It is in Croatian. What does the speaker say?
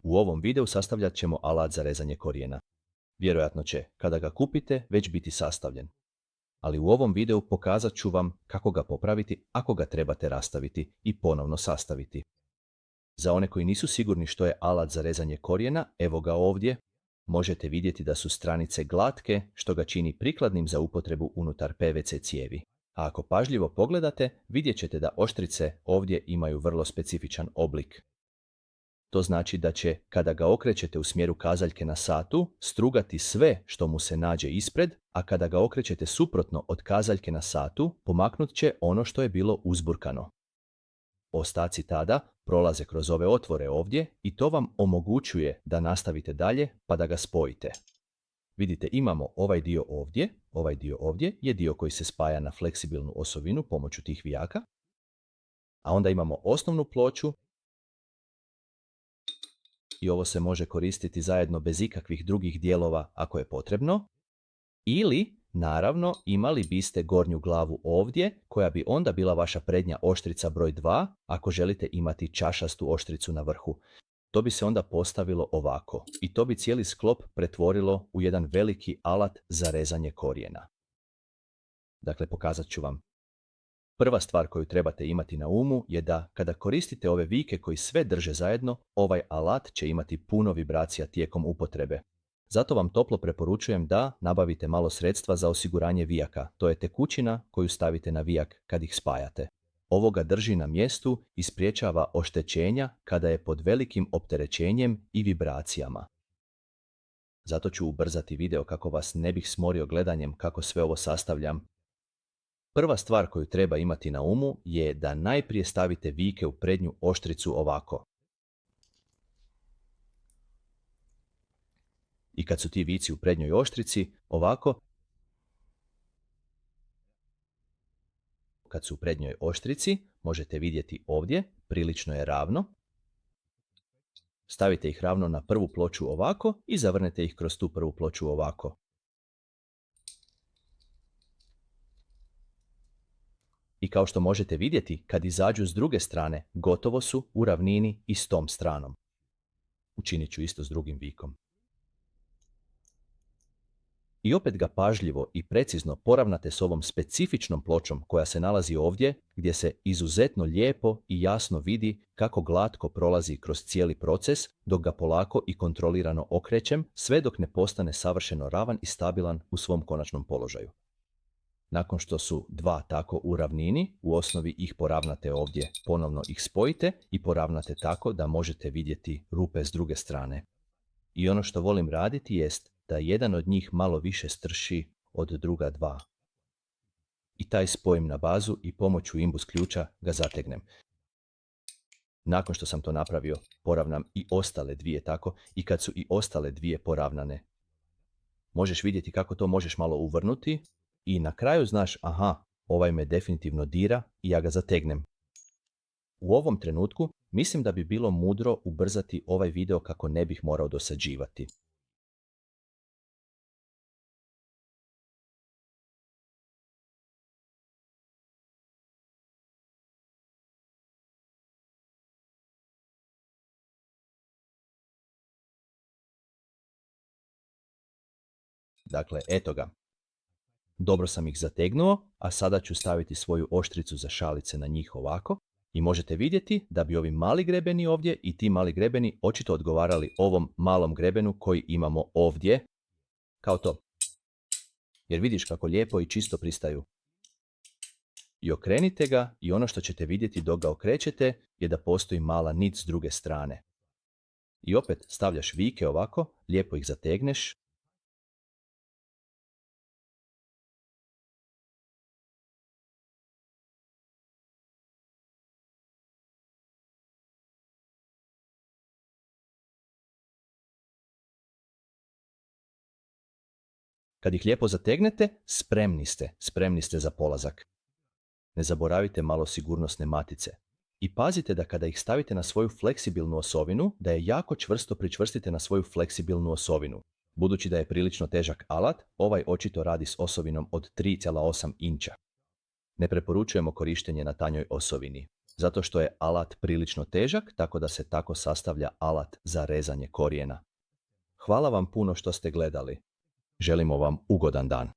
U ovom videu sastavljat ćemo alat za rezanje korijena. Vjerojatno će, kada ga kupite, već biti sastavljen. Ali u ovom videu pokazat ću vam kako ga popraviti ako ga trebate rastaviti i ponovno sastaviti. Za one koji nisu sigurni što je alat za rezanje korijena, evo ga ovdje. Možete vidjeti da su stranice glatke, što ga čini prikladnim za upotrebu unutar PVC cijevi. A ako pažljivo pogledate, vidjet ćete da oštrice ovdje imaju vrlo specifičan oblik. To znači da će, kada ga okrećete u smjeru kazaljke na satu, strugati sve što mu se nađe ispred, a kada ga okrećete suprotno od kazaljke na satu, pomaknut će ono što je bilo uzburkano. Ostaci tada prolaze kroz ove otvore ovdje i to vam omogućuje da nastavite dalje pa da ga spojite. Vidite, imamo ovaj dio ovdje je dio koji se spaja na fleksibilnu osovinu pomoću tih vijaka, a onda imamo osnovnu ploču i ovo se može koristiti zajedno bez ikakvih drugih dijelova ako je potrebno, ili naravno imali biste gornju glavu ovdje koja bi onda bila vaša prednja oštrica broj 2 ako želite imati čašastu oštricu na vrhu. To bi se onda postavilo ovako i to bi cijeli sklop pretvorilo u jedan veliki alat za rezanje korijena. Dakle, pokazat ću vam. Prva stvar koju trebate imati na umu je da kada koristite ove vijke koji sve drže zajedno, ovaj alat će imati puno vibracija tijekom upotrebe. Zato vam toplo preporučujem da nabavite malo sredstva za osiguranje vijaka. To je tekućina koju stavite na vijak kad ih spajate. Ovo ga drži na mjestu i spriječava oštećenja kada je pod velikim opterećenjem i vibracijama. Zato ću ubrzati video kako vas ne bih smorio gledanjem kako sve ovo sastavljam. Prva stvar koju treba imati na umu je da najprije stavite vijke u prednju oštricu ovako. I kad su ti vici u prednjoj oštrici, ovako, kad su u prednjoj oštrici, možete vidjeti ovdje, prilično je ravno. Stavite ih ravno na prvu ploču ovako i zavrnete ih kroz tu prvu ploču ovako. I kao što možete vidjeti, kad izađu s druge strane, gotovo su u ravnini i s tom stranom. Učinit ću isto s drugim vikom. I opet ga pažljivo i precizno poravnate s ovom specifičnom pločom koja se nalazi ovdje, gdje se izuzetno lijepo i jasno vidi kako glatko prolazi kroz cijeli proces, dok ga polako i kontrolirano okrećem, sve dok ne postane savršeno ravan i stabilan u svom konačnom položaju. Nakon što su dva tako u ravnini, u osnovi ih poravnate ovdje, ponovno ih spojite i poravnate tako da možete vidjeti rupe s druge strane. I ono što volim raditi jest da jedan od njih malo više strši od druga dva. I taj spojim na bazu i pomoću imbus ključa ga zategnem. Nakon što sam to napravio, poravnam i ostale dvije tako i kad su i ostale dvije poravnane. Možeš vidjeti kako to možeš malo uvrnuti i na kraju znaš, aha, ovaj me definitivno dira i ja ga zategnem. U ovom trenutku mislim da bi bilo mudro ubrzati ovaj video kako ne bih morao dosađivati. Dakle, eto ga. Dobro sam ih zategnuo, a sada ću staviti svoju oštricu za šalice na njih ovako i možete vidjeti da bi ovi mali grebeni ovdje i ti mali grebeni očito odgovarali ovom malom grebenu koji imamo ovdje, kao to. Jer vidiš kako lijepo i čisto pristaju. I okrenite ga i ono što ćete vidjeti dok ga okrećete je da postoji mala nit s druge strane. I opet stavljaš vijke ovako, lijepo ih zategneš. Kad ih lijepo zategnete, spremni ste za polazak. Ne zaboravite malo sigurnosne matice. I pazite da kada ih stavite na svoju fleksibilnu osovinu, da je jako čvrsto pričvrstite na svoju fleksibilnu osovinu. Budući da je prilično težak alat, ovaj očito radi s osovinom od 3,8 inča. Ne preporučujemo korištenje na tanjoj osovini. zato što je alat prilično težak, tako da se tako sastavlja alat za rezanje korijena. Hvala vam puno što ste gledali. Želimo vam ugodan dan.